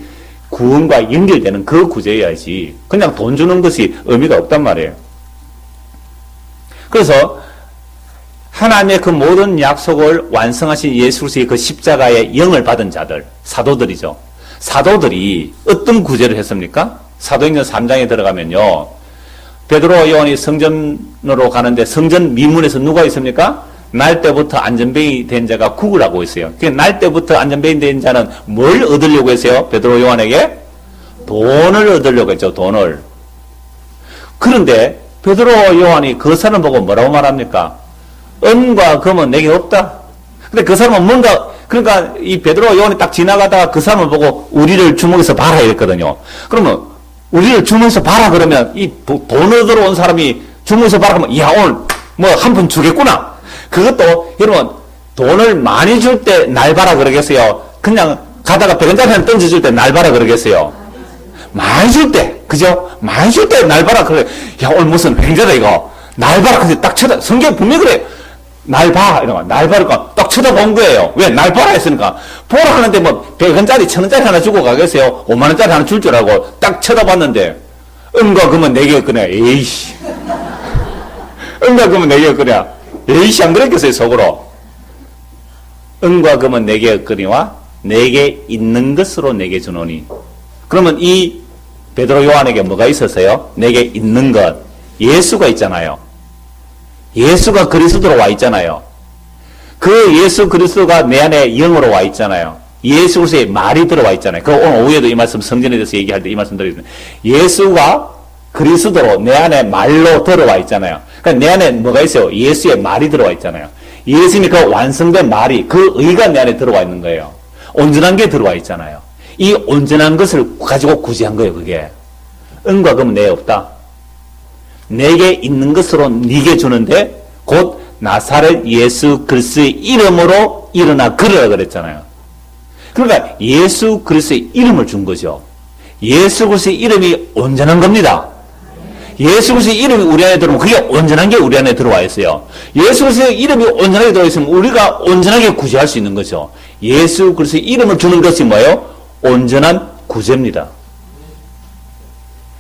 구원과 연결되는 그 구제여야지 그냥 돈 주는 것이 의미가 없단 말이에요. 그래서 하나님의 그 모든 약속을 완성하신 예수 그리스도의 그 십자가의 영을 받은 자들, 사도들이죠. 사도들이 어떤 구제를 했습니까? 사도행전 3장에 들어가면요. 베드로와 요한이 성전으로 가는데 성전 미문에서 누가 있습니까? 날 때부터 안전뱅이 된 자가 구걸하고 있어요. 날 때부터 안전뱅이 된 자는 뭘 얻으려고 했어요? 베드로 요한에게? 돈을 얻으려고 했죠. 돈을. 그런데 베드로와 요한이 그 사람 보고 뭐라고 말합니까? 은과 금은 내게 없다. 근데 그 사람은 뭔가 그러니까 이 베드로와 요한이 딱 지나가다가 그 사람을 보고 우리를 주목해서 봐라 이랬거든요. 그러면 우리를 주목해서 봐라 그러면 이 돈을 들어온 사람이 주목해서 봐라 그러면 야 오늘 뭐 한 푼 주겠구나. 그것도 여러분 돈을 많이 줄 때 날 봐라 그러겠어요? 그냥 가다가 100원짜리 하나 던져줄 때 날 봐라 그러겠어요? 많이 줄 때, 그죠? 많이 줄 때 날 봐라 그래. 야 오늘 무슨 횡재다 이거. 날 봐라. 근데 딱 성경 분명히 그래. 날 봐. 이러면 날 봐니까 딱 쳐다본 거예요. 왜? 날 봐라 했으니까. 보라 하는데 뭐 100원짜리 1,000원짜리 하나 주고 가겠어요? 5만원짜리 하나 줄 줄 알고 딱 쳐다봤는데 은과 금은 내게 그래. 에이씨. 은과 금은 내게 그래. 에이씨 안 그랬겠어요 속으로. 은과 금은 내게 얻거니와 내게 있는 것으로 내게 주노니. 그러면 이 베드로 요한에게 뭐가 있었어요? 내게 있는 것. 예수가 있잖아요. 예수가 그리스도로 와 있잖아요. 그 예수 그리스도가 내 안에 영으로 와 있잖아요. 예수 그리스도의 말이 들어와 있잖아요. 그 오늘 오후에도 이 말씀 성전에 대해서 얘기할 때 이 말씀 드리거든요. 예수가 그리스도로 내 안에 말로 들어와 있잖아요. 그러니까 내 안에 뭐가 있어요? 예수의 말이 들어와 있잖아요. 예수님이 그 완성된 말이 그 의가 내 안에 들어와 있는 거예요. 온전한 게 들어와 있잖아요. 이 온전한 것을 가지고 구제한 거예요. 그게 은과 금은 내게 없다. 내게 있는 것으로 네게 주는데 곧 나사렛 예수 그리스도의 이름으로 일어나 걸으라 그랬잖아요. 그러니까 예수 그리스도의 이름을 준 거죠. 예수 그리스도의 이름이 온전한 겁니다. 예수 그리스도의 이름이 우리 안에 들어오면 그게 온전한 게 우리 안에 들어와 있어요. 예수 그리스도의 이름이 온전하게 들어와 있으면 우리가 온전하게 구제할 수 있는 거죠. 예수 그리스도의 이름을 주는 것이 뭐예요? 온전한 구제입니다.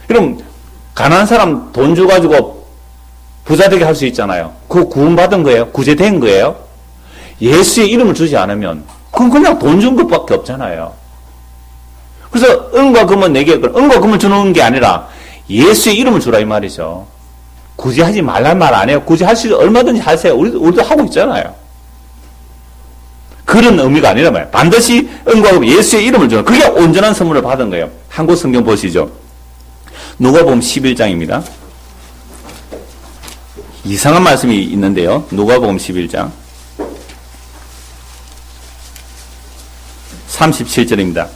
그럼 가난한 사람 돈 줘가지고 부자 되게 할 수 있잖아요. 그거 구원받은 거예요? 구제된 거예요? 예수의 이름을 주지 않으면 그건 그냥 돈 준 것밖에 없잖아요. 그래서 은과 금은 내게 은과 금을 주는 게 아니라 예수의 이름을 주라 이 말이죠. 구제하지 말란 말 안 해요. 구제할 수 얼마든지 하세요. 우리도 하고 있잖아요. 그런 의미가 아니란 말이에요. 반드시 은과 금 예수의 이름을 주는 그게 온전한 선물을 받은 거예요. 한국 성경 보시죠. 누가복음 11장입니다. 이상한 말씀이 있는데요. 누가복음 11장 37절입니다.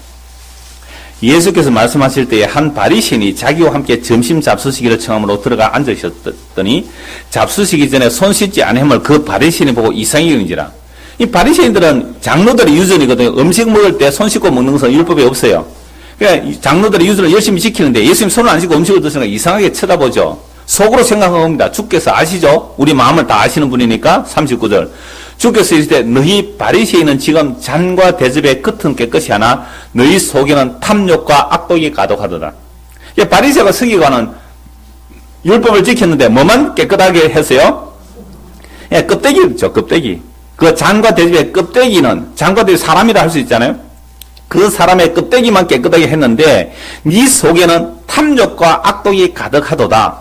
예수께서 말씀하실 때에 한 바리새인이 자기와 함께 점심 잡수시기를 처음으로 들어가 앉으셨더니 잡수시기 전에 손 씻지 않음을 그 바리새인이 보고 이상히 여긴지라. 이 바리새인들은 장로들의 유전이거든요. 음식 먹을 때 손 씻고 먹는 것은 율법에 없어요. 그러니까 장로들의 유전을 열심히 지키는데 예수님 손을 안 씻고 음식을 드시니까 이상하게 쳐다보죠. 속으로 생각한 겁니다. 주께서 아시죠? 우리 마음을 다 아시는 분이니까 39절. 주께서 이르시되 너희 바리새인은 지금 잔과 대접의 끝은 깨끗이 하나 너희 속에는 탐욕과 악독이 가득하도다. 바리새와 서기관은 율법을 지켰는데 뭐만 깨끗하게 했어요? 껍데기죠. 껍데기. 그 잔과 대접의 껍데기는 잔과 대접 사람이라 할 수 있잖아요. 그 사람의 껍데기만 깨끗하게 했는데 네 속에는 탐욕과 악독이 가득하도다.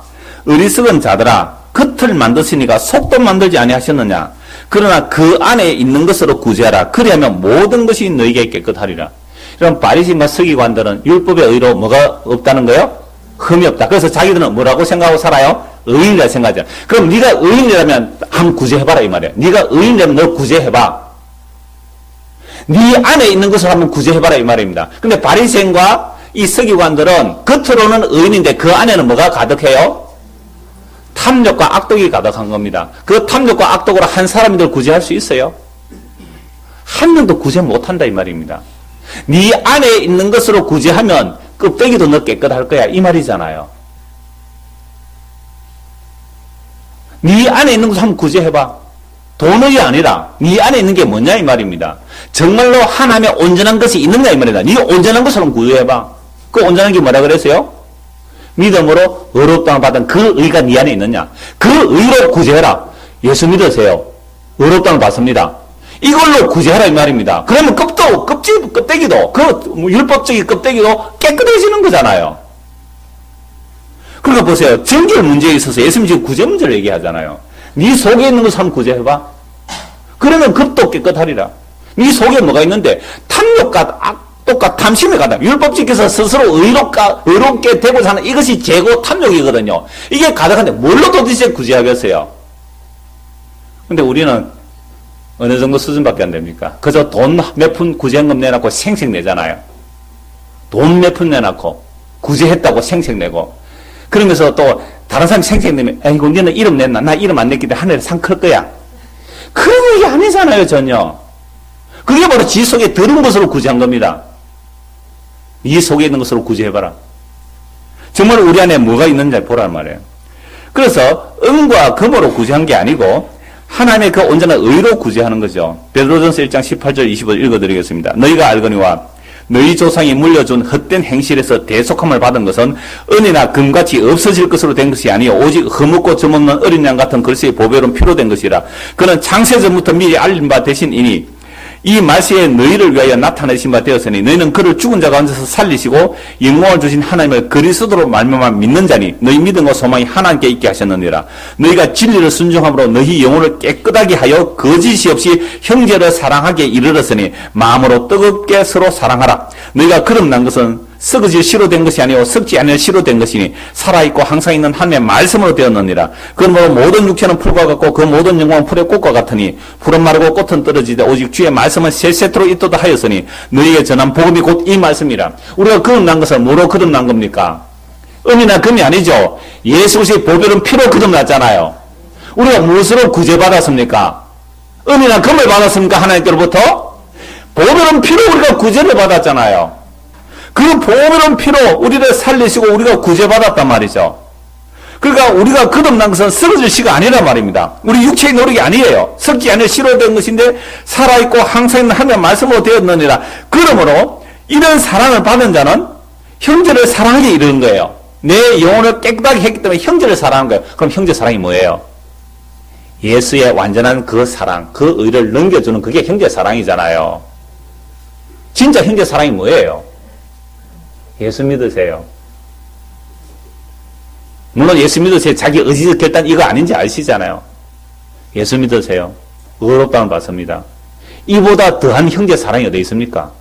어리석은 자들아 겉을 만드시니까 속도 만들지 아니하셨느냐. 그러나 그 안에 있는 것으로 구제하라. 그리하면 모든 것이 너에게 깨끗하리라. 이런 바리새인과 서기관들은 율법의 의로 뭐가 없다는 거예요? 흠이 없다. 그래서 자기들은 뭐라고 생각하고 살아요? 의인이라 생각하죠. 그럼 네가 의인이라면 한번 구제해봐라 이 말이야. 네가 의인이라면 너 구제해봐. 네 안에 있는 것을 한번 구제해봐라 이 말입니다. 근데 바리새인과 이 서기관들은 겉으로는 의인인데 그 안에는 뭐가 가득해요? 탐욕과 악독이 가득한 겁니다. 그 탐욕과 악독으로 한 사람들 구제할 수 있어요? 한 명도 구제 못한다 이 말입니다. 네 안에 있는 것으로 구제하면 껍데기도 너 깨끗할 거야 이 말이잖아요. 네 안에 있는 것을 한번 구제해봐. 돈이 아니라 네 안에 있는 게 뭐냐 이 말입니다. 정말로 하나님의 온전한 것이 있느냐 이 말이다. 네가 온전한 것을 한번 구제해봐. 그 온전한 게 뭐라 그랬어요? 믿음으로 의롭다함을 받은 그 의가 네 안에 있느냐. 그 의로 구제해라. 예수 믿으세요. 의롭다함을 받습니다. 이걸로 구제하라 이 말입니다. 그러면 껍데기도 그 율법적인 껍데기도 깨끗해지는 거잖아요. 그러니까 보세요. 정결 문제에 있어서 예수님 지금 구제 문제를 얘기하잖아요. 네 속에 있는 것을 한번 구제해봐. 그러면 겉도 깨끗하리라. 네 속에 뭐가 있는데 탐욕과 악독과 탐심에 가다. 율법 지켜서 스스로 의롭게 되고자 하는 이것이 재고 탐욕이거든요. 이게 가득한데 뭘로 도대체 구제하겠어요? 근데 우리는 어느 정도 수준밖에 안 됩니까? 그저 돈 몇 푼 구제헌금 내놓고 생색 내잖아요. 돈 몇 푼 내놓고 구제했다고 생색 내고 그러면서 또 다른 사람이 생색 내면 아이고 너는 이름 냈나? 나 이름 안 냈기 때문에 하늘에 상 클 거야. 그런 얘기 아니잖아요 전혀. 그게 바로 지 속에 들은 것으로 구제한 겁니다. 이 속에 있는 것으로 구제해봐라. 정말 우리 안에 뭐가 있는지 보란 말이에요. 그래서 은과 금으로 구제한 게 아니고 하나님의 그 온전한 의로 구제하는 거죠. 베드로전서 1장 18절 20절 읽어드리겠습니다. 너희가 알거니와 너희 조상이 물려준 헛된 행실에서 대속함을 받은 것은 은이나 금같이 없어질 것으로 된 것이 아니요 오직 흠없고 점없는 어린 양 같은 그리스도의 보배로 피로 된 것이라. 그는 창세전부터 미리 알린 바 되신이니 이 말세에 너희를 위하여 나타내신 바 되었으니 너희는 그를 죽은 자 가운데서 살리시고 영광을 주신 하나님을 그리스도로 말미암아 믿는 자니 너희 믿음과 소망이 하나님께 있게 하셨느니라. 너희가 진리를 순종함으로 너희 영혼을 깨끗하게 하여 거짓이 없이 형제를 사랑하게 이르렀으니 마음으로 뜨겁게 서로 사랑하라. 너희가 거듭난 것은 썩어질 씨로 된 것이 아니오 썩지 않을 씨로 된 것이니 살아있고 항상 있는 하나님의 말씀으로 되었느니라. 그러므로 모든 육체는 풀과 같고 그 모든 영광은 풀의 꽃과 같으니 풀은 마르고 꽃은 떨어지되 오직 주의 말씀은 세세토록 있도다 하였으니 너희에게 전한 복음이 곧 이 말씀이라. 우리가 거듭난 것은 뭐로 거듭난 겁니까? 은이나 금이 아니죠. 예수 그리스도의 보배로운 피로 거듭났잖아요. 우리가 무엇으로 구제받았습니까? 은이나 금을 받았습니까? 하나님께로부터? 보배로운 피로 우리가 구제를 받았잖아요. 그 보배로운 피로 우리를 살리시고 우리가 구제받았단 말이죠. 그러니까 우리가 거듭난 것은 썩어질 씨가 아니란 말입니다. 우리 육체의 노력이 아니에요. 썩지 않을 씨로 된 것인데 살아있고 항상 있는 하나님의 말씀으로 되었느니라. 그러므로 이런 사랑을 받은 자는 형제를 사랑하게 이르는 거예요. 내 영혼을 깨끗하게 했기 때문에 형제를 사랑한 거예요. 그럼 형제 사랑이 뭐예요? 예수의 완전한 그 사랑, 그 의를 넘겨주는 그게 형제 사랑이잖아요. 진짜 형제 사랑이 뭐예요? 예수 믿으세요. 물론 예수 믿으세요. 자기 의지적 결단 이거 아닌지 아시잖아요. 예수 믿으세요. 의롭다함을 받습니다. 이보다 더한 형제 사랑이 어디 있습니까?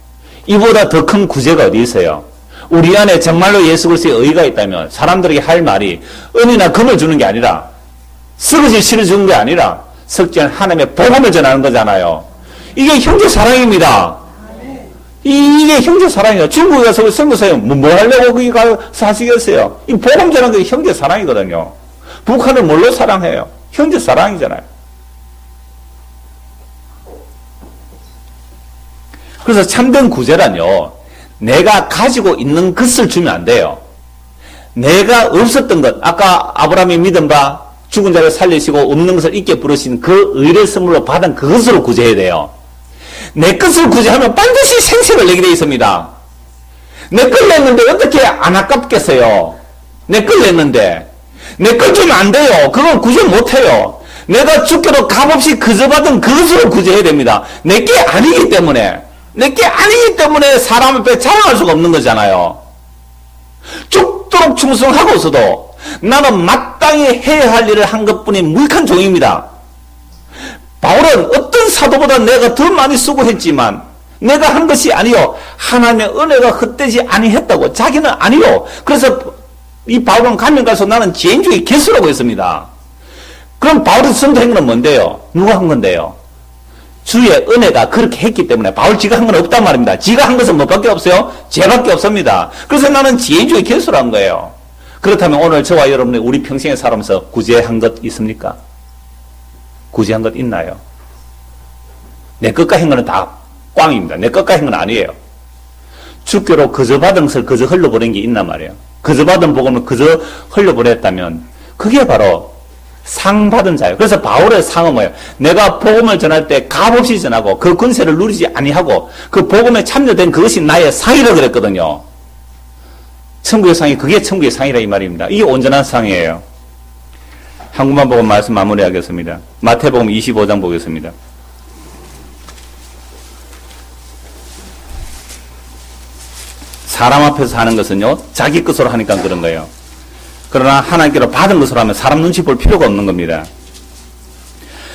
이보다 더 큰 구제가 어디 있어요? 우리 안에 정말로 예수 그리스도의 의가 있다면 사람들에게 할 말이 은이나 금을 주는 게 아니라 썩어질 씨를 주는 게 아니라 썩지 않은 하나님의 복음을 전하는 거잖아요. 이게 형제 사랑입니다. 이게 형제 사랑이에요. 중국에 가서 선교사에 뭐 하려고 거기 가서 하시겠어요? 이 복음 전하는 게 형제 사랑이거든요. 북한을 뭘로 사랑해요? 형제 사랑이잖아요. 그래서 참된 구제란요, 내가 가지고 있는 것을 주면 안 돼요. 내가 없었던 것, 아까 아브라함이 믿은 바 죽은 자를 살리시고 없는 것을 있게 부르신 그 의를 선물로 받은 그것으로 구제해야 돼요. 내 것을 구제하면 반드시 생색을 내게 되어 있습니다. 내 걸 냈는데 어떻게 안 아깝겠어요? 내 걸 냈는데. 내 걸 주면 안 돼요. 그건 구제 못해요. 내가 죽게도 값없이 그저받은 그것으로 구제해야 됩니다. 내게 아니기 때문에. 내게 아니기 때문에 사람 앞에 자랑할 수가 없는 거잖아요. 죽도록 충성하고서도 나는 마땅히 해야 할 일을 한 것뿐인 무익한 종입니다. 바울은 어떤 사도보다 내가 더 많이 수고했지만 내가 한 것이 아니요 하나님의 은혜가 헛되지 아니했다고 자기는 아니요. 그래서 이 바울은 가면 가서 나는 죄인중의 개수라고 했습니다. 그럼 바울이 선택한 건 뭔데요? 누가 한 건데요? 주의 은혜가 그렇게 했기 때문에 바울 지가 한 건 없단 말입니다. 지가 한 것은 뭐밖에 없어요? 죄밖에 없습니다. 그래서 나는 죄인중의 개수를 한 거예요. 그렇다면 오늘 저와 여러분이 우리 평생에 살아면서 구제한 것 있습니까? 구제한 것 있나요? 내 것과 한 거는 다 꽝입니다. 내 것과 한 건 아니에요. 주교로 그저 받은 것을 그저 흘려보낸 게 있단 말이에요. 그저 받은 복음을 그저 흘려보냈다면 그게 바로 상 받은 자예요. 그래서 바울의 상은 뭐예요? 내가 복음을 전할 때 값없이 전하고 그 권세를 누리지 아니하고 그 복음에 참여된 그것이 나의 상이라 그랬거든요. 천국의 상이 그게 천국의 상이라 이 말입니다. 이게 온전한 상이에요. 한 군만 보고 말씀 마무리하겠습니다. 마태복음 25장 보겠습니다. 사람 앞에서 하는 것은요, 자기 것으로 하니까 그런 거예요. 그러나 하나님께로 받은 것으로 하면 사람 눈치 볼 필요가 없는 겁니다.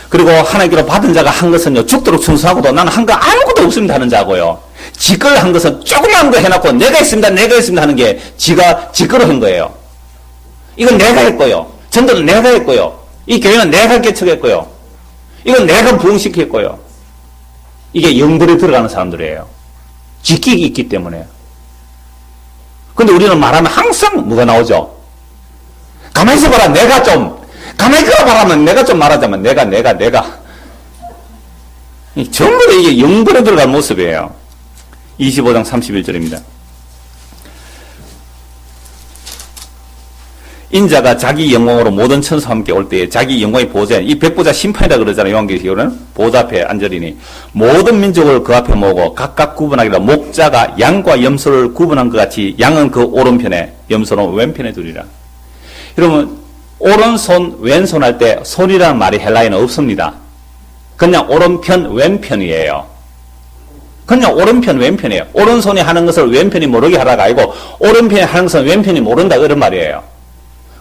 그리고 하나님께로 받은 자가 한 것은요, 죽도록 충성하고도 나는 한 거 아무것도 없습니다 하는 자고요. 지걸 한 것은 조그만 거 해놓고 내가 있습니다 하는 게 지가 지거로 한 거예요. 이건 내가 했고요. 전도는 내가 했고요. 이 교회는 내가 개척했고요. 이건 내가 부흥시켰고요. 이게 영벌에 들어가는 사람들이에요. 지식이 있기 때문에. 근데 우리는 말하면 항상 뭐가 나오죠? 가만히 있어봐라. 내가 좀. 가만히 있어봐라면 내가 좀 말하자면 내가. 전부 다 이게 영벌에 들어간 모습이에요. 25장 31절입니다. 인자가 자기 영광으로 모든 천사와 함께 올 때에 자기 영광의 보좌에, 이 백보자 심판이라 그러잖아요. 요한계시록은 보좌 앞에 앉으리니 모든 민족을 그 앞에 모으고 각각 구분하기로 목자가 양과 염소를 구분한 것 같이 양은 그 오른편에 염소는 왼편에 두리라. 여러분, 오른손 왼손 할 때 손이라는 말이 헬라어에는 없습니다. 그냥 오른편 왼편이에요. 그냥 오른편 왼편이에요. 오른손이 하는 것을 왼편이 모르게 하라가 아니고 오른편이 하는 것은 왼편이 모른다 그런 말이에요.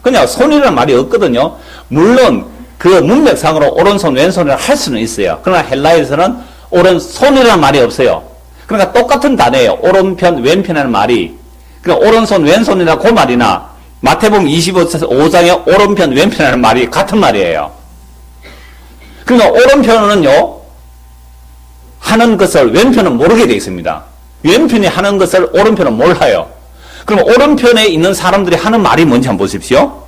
그냥 손이라는 말이 없거든요. 물론 그 문맥상으로 오른손 왼손이라 할 수는 있어요. 그러나 헬라에서는 오른손이라는 말이 없어요. 그러니까 똑같은 단어예요. 오른편 왼편이라는 말이. 그러니까 오른손 왼손이라 그 말이나 마태복음 25장의 오른편 왼편이라는 말이 같은 말이에요. 그러니까 오른편은요 하는 것을 왼편은 모르게 되어 있습니다. 왼편이 하는 것을 오른편은 몰라요. 그럼 오른편에 있는 사람들이 하는 말이 뭔지 한번 보십시오.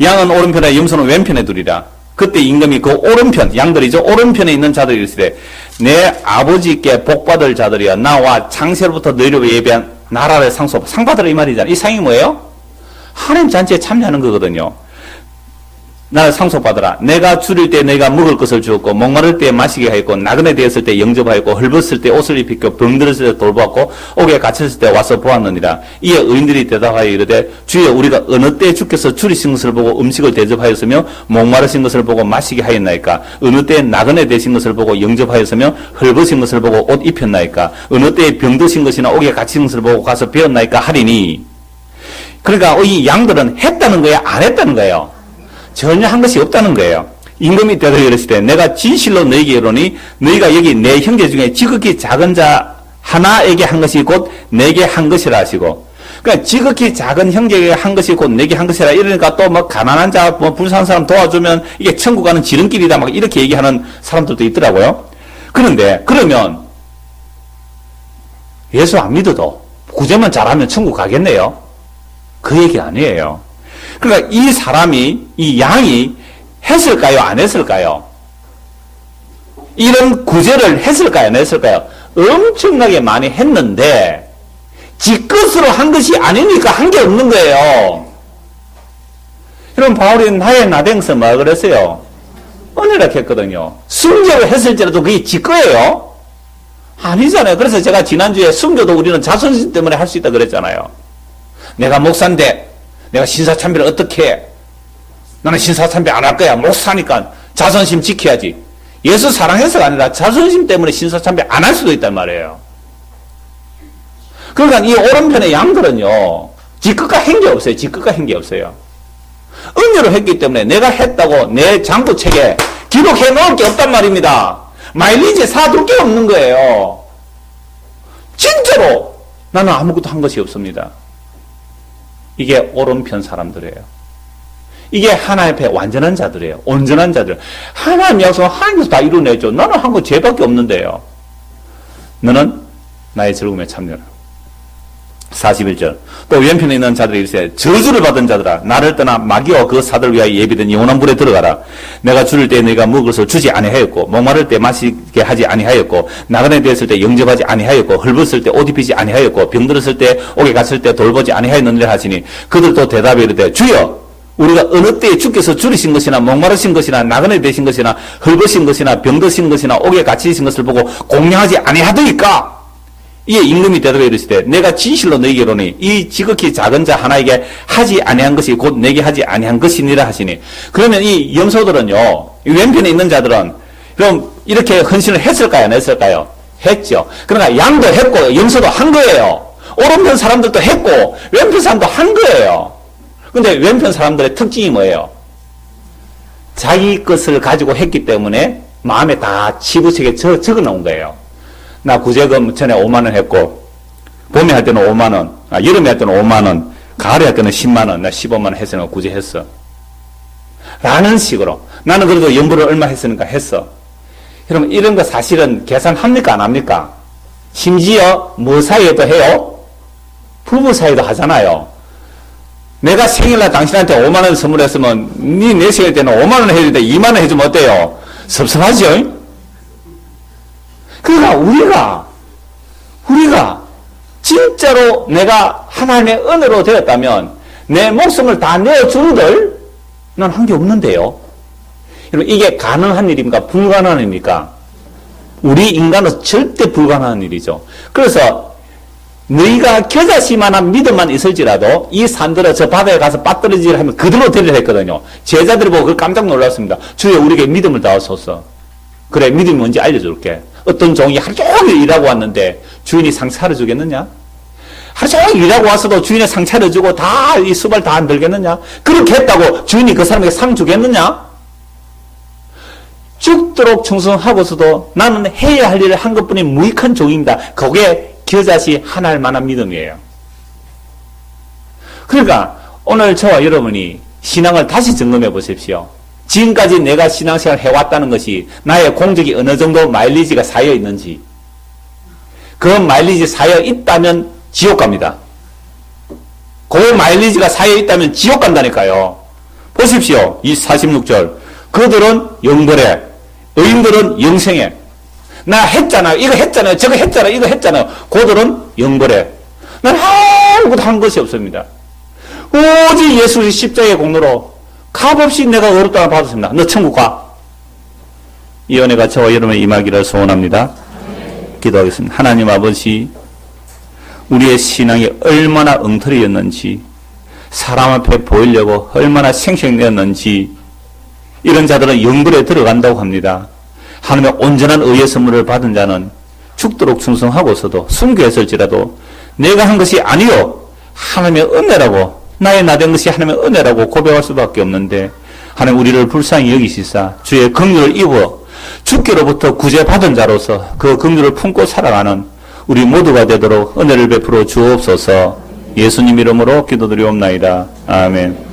양은 오른편에 염소는 왼편에 두리라. 그때 임금이 그 오른편, 양들이죠. 오른편에 있는 자들이 이르시되 내 아버지께 복받을 자들이여 나와 창세로부터 너희를 예비한 나라를 상 받으라 이 말이잖아요. 이 상이 뭐예요? 하나님 잔치에 참여하는 거거든요. 나를 상속받으라. 내가 줄일 때 내가 먹을 것을 주었고 목마를 때 마시게 하였고 나그네 되었을 때 영접하였고 헐벗을 때 옷을 입히고 병들었을 때 돌보았고 옥에 갇혔을 때 와서 보았느니라. 이에 의인들이 대답하여 이르되 주여 우리가 어느 때 주께서 줄이신 것을 보고 음식을 대접하였으며 목마르신 것을 보고 마시게 하였나이까? 어느 때 나그네 되신 것을 보고 영접하였으며 헐벗은 것을 보고 옷 입혔나이까? 어느 때 병드신 것이나 옥에 갇힌 것을 보고 가서 배웠나이까? 하리니. 그러니까 이 양들은 했다는 거예요? 안 했다는 거예요? 전혀 한 것이 없다는 거예요. 임금이 대답하여 이르시되 내가 진실로 너희에게 이르노니 너희가 여기 내 형제 중에 지극히 작은 자 하나에게 한 것이 곧 내게 한 것이라 하시고, 그러니까 지극히 작은 형제에게 한 것이 곧 내게 한 것이라 이러니까 또 뭐 가난한 자, 뭐 불쌍한 사람 도와주면 이게 천국 가는 지름길이다 막 이렇게 얘기하는 사람들도 있더라고요. 그런데 그러면 예수 안 믿어도 구제만 잘하면 천국 가겠네요? 그 얘기 아니에요. 그러니까 이 사람이, 이 양이 했을까요? 안 했을까요? 이런 구제를 했을까요? 안 했을까요? 엄청나게 많이 했는데 지 것으로 한 것이 아니니까 한 게 없는 거예요. 여러분, 바울이 나의 나댕서 뭐라 그랬어요? 은혜라 했거든요. 순교를 했을지라도 그게 지 거예요? 아니잖아요. 그래서 제가 지난주에 순교도 우리는 자존심 때문에 할 수 있다 그랬잖아요. 내가 목사인데 내가 신사참배를 어떻게 해? 나는 신사참배 안 할 거야. 목사니까 자존심 지켜야지. 예수 사랑해서가 아니라 자존심 때문에 신사참배 안 할 수도 있단 말이에요. 그러니까 이 오른편의 양들은요, 지껏가 한 게 없어요. 지껏가 한 게 없어요. 은혜로 했기 때문에 내가 했다고 내 장부책에 기록해 놓을 게 없단 말입니다. 마일리지에 사둘 게 없는 거예요. 진짜로 나는 아무것도 한 것이 없습니다. 이게 오른편 사람들이에요. 이게 하나님 앞에 완전한 자들이에요. 온전한 자들. 하나님 약속 하나님께서 다 이루어내죠. 나는 한 거 죄밖에 없는데요. 너는 나의 즐거움에 참여라. 41절. 또 왼편에 있는 자들이 이르되 저주를 받은 자들아, 나를 떠나 마귀와 그 사들 위하여 예비된 영원한 불에 들어가라. 내가 줄일 때 네가 먹을 것을 주지 아니하였고, 목마를 때 마시게 하지 아니하였고, 나그네 되었을 때 영접하지 아니하였고, 헐벗을 때 옷 입히지 아니하였고, 병들었을 때 옥에 갔을 때 돌보지 아니하였느니라 하시니, 그들도 대답에 이르되 주여, 우리가 어느 때에 주께서 줄이신 것이나 목마르신 것이나 나그네 되신 것이나 헐벗신 것이나 병드신 것이나 옥에 갇히신 것을 보고 공양하지 아니하더이까? 이에 임금이 대답해 이르시되 내가 진실로 너희에게 이르노니 이 지극히 작은 자 하나에게 하지 아니한 것이 곧 내게 하지 아니한 것이니라 하시니, 그러면 이 염소들은요, 이 왼편에 있는 자들은 그럼 이렇게 헌신을 했을까요? 안 했을까요? 했죠. 그러니까 양도 했고 염소도 한 거예요. 오른편 사람들도 했고 왼편 사람도 한 거예요. 근데 왼편 사람들의 특징이 뭐예요? 자기 것을 가지고 했기 때문에 마음에 다 치부책에 적어 놓은 거예요. 나 구제금 전에 5만 원 했고, 봄에 할 때는 5만 원, 여름에 할 때는 5만 원, 가을에 할 때는 10만 원, 나 15만 원 했으니까 구제했어. 라는 식으로. 나는 그래도 연부를 얼마 했으니까 했어. 여러분, 이런 거 사실은 계산합니까? 안 합니까? 심지어 뭐 사이에도 해요? 부부 사이도 하잖아요. 내가 생일날 당신한테 5만 원 선물했으면 내 생일 때는 5만 원 해줄 때 2만 원 해주면 어때요? 섭섭하죠? 그러니까 우리가 진짜로 내가 하나님의 은혜로 되었다면 내 목숨을 다 내어주는들 난 한 게 없는데요. 여러분, 이게 가능한 일입니까? 불가능한 일입니까? 우리 인간은 절대 불가능한 일이죠. 그래서 너희가 겨자씨만한 믿음만 있을지라도 이 산들을 저 바다에 가서 빠뜨리지를 하면 그대로 되리라 했거든요. 제자들이 보고 그 깜짝 놀랐습니다. 주여 우리에게 믿음을 다하소서. 그래, 믿음이 뭔지 알려줄게. 어떤 종이 하루 종일 일하고 왔는데 주인이 상 차려주겠느냐? 하루 종일 일하고 왔어도 주인의 상 차려주고 다 이 수발 다 안 들겠느냐? 그렇게 했다고 주인이 그 사람에게 상 주겠느냐? 죽도록 충성하고서도 나는 해야 할 일을 한 것뿐인 무익한 종입니다. 그게 겨자씨 하나일 만한 믿음이에요. 그러니까 오늘 저와 여러분이 신앙을 다시 점검해 보십시오. 지금까지 내가 신앙생활을 해왔다는 것이 나의 공적이 어느 정도 마일리지가 쌓여 있는지, 그 마일리지 쌓여 있다면 지옥 갑니다. 그 마일리지가 쌓여 있다면 지옥 간다니까요. 보십시오. 이 46절. 그들은 영벌에, 의인들은 영생에. 나 했잖아요. 이거 했잖아요. 저거 했잖아요. 이거 했잖아요. 그들은 영벌에. 난 아무것도 한 것이 없습니다. 오직 예수의 십자가의 공로로 값없이 내가 어렵다고 받았습니다. 너 천국 가. 이 은혜가 저와 여러분의 임하기를 소원합니다. 기도하겠습니다. 하나님 아버지, 우리의 신앙이 얼마나 엉터리였는지, 사람 앞에 보이려고 얼마나 생생내었는지, 이런 자들은 영불에 들어간다고 합니다. 하나님의 온전한 의의 선물을 받은 자는 죽도록 충성하고서도 순교했을지라도 내가 한 것이 아니요 하나님의 은혜라고, 나의 나된 것이 하나님의 은혜라고 고백할 수밖에 없는데, 하나님 우리를 불쌍히 여기시사 주의 긍휼을 입어 주께로부터 구제받은 자로서 그 긍휼을 품고 살아가는 우리 모두가 되도록 은혜를 베풀어 주옵소서. 예수님 이름으로 기도드리옵나이다. 아멘.